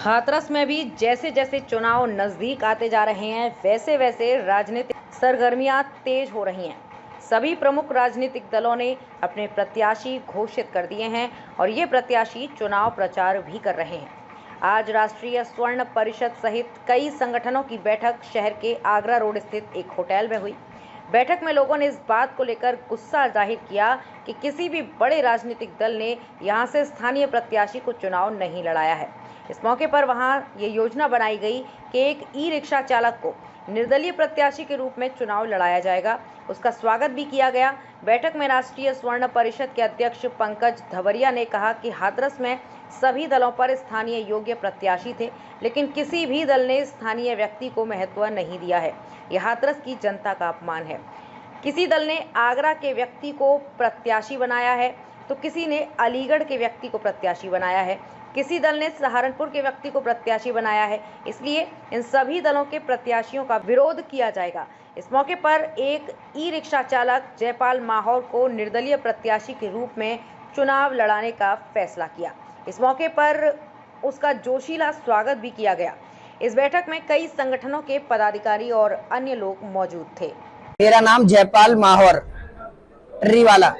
हाथरस में भी जैसे जैसे चुनाव नजदीक आते जा रहे हैं वैसे वैसे राजनीतिक सरगर्मियां तेज हो रही हैं। सभी प्रमुख राजनीतिक दलों ने अपने प्रत्याशी घोषित कर दिए हैं और ये प्रत्याशी चुनाव प्रचार भी कर रहे हैं। आज राष्ट्रीय स्वर्ण परिषद सहित कई संगठनों की बैठक शहर के आगरा रोड स्थित एक होटल में हुई। बैठक में लोगों ने इस बात को लेकर गुस्सा जाहिर किया कि किसी भी बड़े राजनीतिक दल ने यहां से स्थानीय प्रत्याशी को चुनाव नहीं लड़ाया है। इस मौके पर वहां ये योजना बनाई गई कि एक ई-रिक्शा चालक को निर्दलीय प्रत्याशी के रूप में चुनाव लड़ाया जाएगा। उसका स्वागत भी किया गया। बैठक में राष्ट्रीय स्वर्ण परिषद के अध्यक्ष पंकज धवरिया ने कहा कि हाथरस में सभी दलों पर स्थानीय योग्य प्रत्याशी थे, लेकिन किसी भी दल ने स्थानीय व्यक्ति को महत्व नहीं दिया है। यह हाथरस की जनता का अपमान है। किसी दल ने आगरा के व्यक्ति को प्रत्याशी बनाया है तो किसी ने अलीगढ़ के व्यक्ति को प्रत्याशी बनाया है, किसी दल ने सहारनपुर के व्यक्ति को प्रत्याशी बनाया है। इसलिए इन सभी दलों के प्रत्याशियों का विरोध किया जाएगा। इस मौके पर एक ई-रिक्शा चालक जयपाल माहौर को निर्दलीय प्रत्याशी के रूप में चुनाव लड़ाने का फैसला किया। इस मौके पर उसका जोशीला स्वागत भी किया गया। इस बैठक में कई संगठनों के पदाधिकारी और अन्य लोग मौजूद थे। मेरा नाम जयपाल माहौर रीवाला,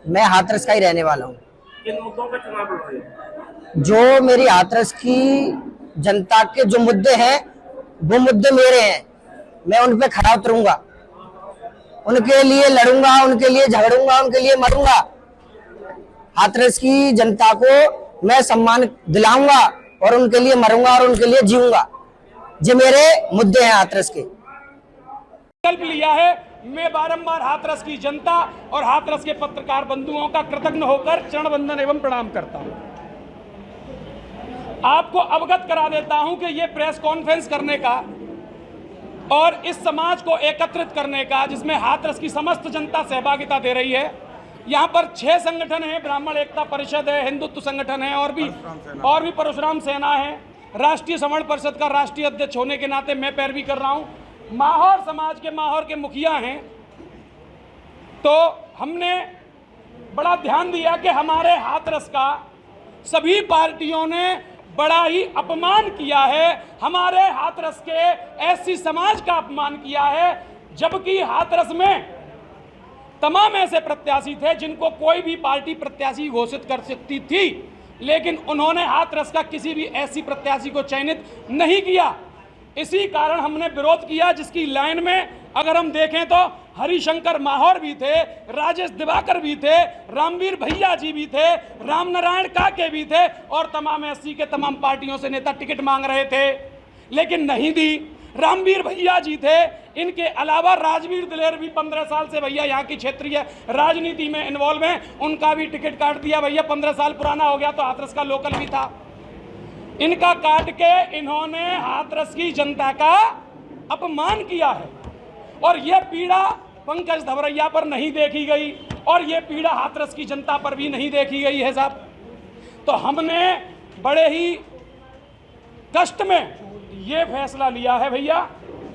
मैं हाथरस का ही रहने वाला हूँ। किन मुद्दों पर चुनाव लड़ रहे हैं? जो मेरी हाथरस की जनता के जो मुद्दे हैं वो मुद्दे मेरे हैं, मैं उन पे खड़ा उतरूंगा, उनके लिए लड़ूंगा, उनके लिए झगड़ूंगा, उनके लिए मरूंगा। हाथरस की जनता को मैं सम्मान दिलाऊंगा और उनके लिए मरूंगा और उनके लिए जीऊंगा। ये मेरे मुद्दे हैं हाथरस के। संकल्प लिया है। मैं बारंबार हाथरस की जनता और हाथरस के पत्रकार बंधुओं का कृतज्ञ होकर चरण वंदन एवं प्रणाम करता हूं। आपको अवगत करा देता हूं कि यह प्रेस कॉन्फ्रेंस करने का और इस समाज को एकत्रित करने का, जिसमें हाथरस की समस्त जनता सहभागिता दे रही है। यहां पर 6 संगठन हैं, ब्राह्मण एकता परिषद है, हिंदुत्व संगठन है और भी परशुराम सेना है। राष्ट्रीय स्वर्ण परिषद का राष्ट्रीय अध्यक्ष होने के नाते मैं पैरवी कर रहा हूं। माहौर समाज के माहौर के मुखिया हैं। तो हमने बड़ा ध्यान दिया कि हमारे हाथरस का सभी पार्टियों ने बड़ा ही अपमान किया है, हमारे हाथरस के एससी समाज का अपमान किया है, जबकि हाथरस में तमाम ऐसे प्रत्याशी थे जिनको कोई भी पार्टी प्रत्याशी घोषित कर सकती थी, लेकिन उन्होंने हाथरस का किसी भी ऐसी प्रत्याशी को चयनित नहीं किया। इसी कारण हमने विरोध किया, जिसकी लाइन में अगर हम देखें तो हरिशंकर माहौर भी थे, राजेश दिवाकर भी थे, रामवीर भैया जी भी थे, रामनारायण काके भी थे और तमाम एससी के तमाम पार्टियों से नेता टिकट मांग रहे थे, लेकिन नहीं दी। रामवीर भैया जी थे। इनके अलावा राजवीर दिलेर भी 15 साल से भैया यहाँ की क्षेत्रीय राजनीति में इन्वॉल्व हैं, उनका भी टिकट काट दिया। भैया 15 साल पुराना हो गया तो हाथरस का लोकल भी था। इनका काट के इन्होंने हाथरस की जनता का अपमान किया है और यह पीड़ा पंकज धवरिया पर नहीं देखी गई और यह पीड़ा हाथरस की जनता पर भी नहीं देखी गई है साहब। तो हमने बड़े ही कष्ट में यह फैसला लिया है भैया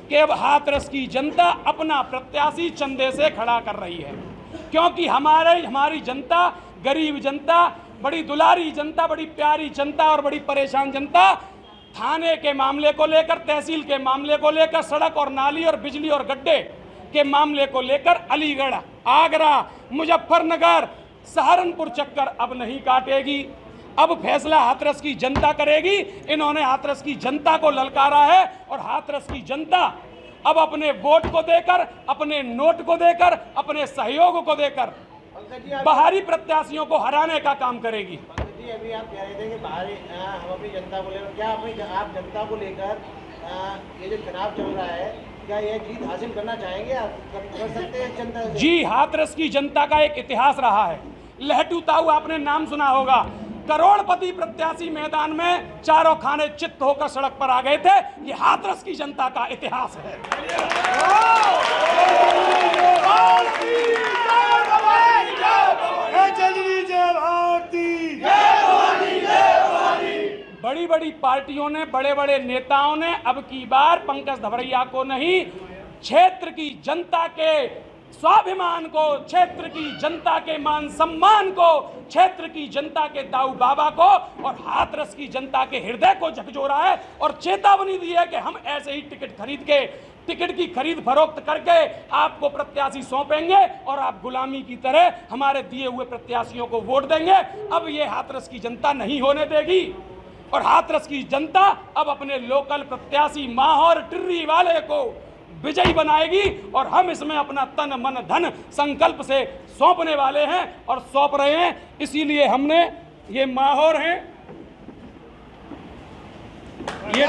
कि अब हाथरस की जनता अपना प्रत्याशी चंदे से खड़ा कर रही है, क्योंकि हमारी जनता, गरीब जनता, बड़ी दुलारी जनता, बड़ी प्यारी जनता और बड़ी परेशान जनता थाने के मामले को लेकर, तहसील के मामले को लेकर, सड़क और नाली और बिजली और गड्ढे के मामले को लेकर अलीगढ़, आगरा, मुजफ्फरनगर, सहारनपुर चक्कर अब नहीं काटेगी। अब फैसला हाथरस की जनता करेगी। इन्होंने हाथरस की जनता को ललकारा है और हाथरस की जनता अब अपने वोट को देकर, अपने नोट को देकर, अपने सहयोग को देकर बाहरी प्रत्याशियों को हराने का काम करेगी। अभी आप कह रहे थे कि बाहरी हम अपनी जनता को लेकर, क्या आप जनता को लेकर ये जो चुनाव चल रहा है, क्या यह जीत हासिल करना चाहेंगे? आप कर सकते हैं जनता से? जी, हाथरस की जनता का एक इतिहास रहा है। लहटू ताऊ आपने नाम सुना होगा। करोड़पति प्रत्याशी मैदान में चारों खाने चित्त होकर सड़क पर आ गए थे। ये हाथरस की जनता का इतिहास है। बड़ी बड़ी पार्टियों ने, बड़े बड़े नेताओं ने अब की बार पंकज धवरिया को नहीं, क्षेत्र की जनता के स्वाभिमान को, क्षेत्र की जनता के मान सम्मान को, क्षेत्र की जनता के दाऊ बाबा को और हाथरस की जनता के हृदय को झकझोरा है और चेतावनी दी है कि हम ऐसे ही टिकट खरीद के, टिकट की खरीद फरोख्त करके आपको प्रत्याशी सौंपेंगे और आप गुलामी की तरह हमारे दिए हुए प्रत्याशियों को वोट देंगे। अब ये हाथरस की जनता नहीं होने देगी और हाथरस की जनता अब अपने लोकल प्रत्याशी माहौर टिर्री वाले को विजयी बनाएगी और हम इसमें अपना तन मन धन संकल्प से सौंपने वाले हैं और सौंप रहे हैं। इसीलिए हमने ये माहौर हैं, ये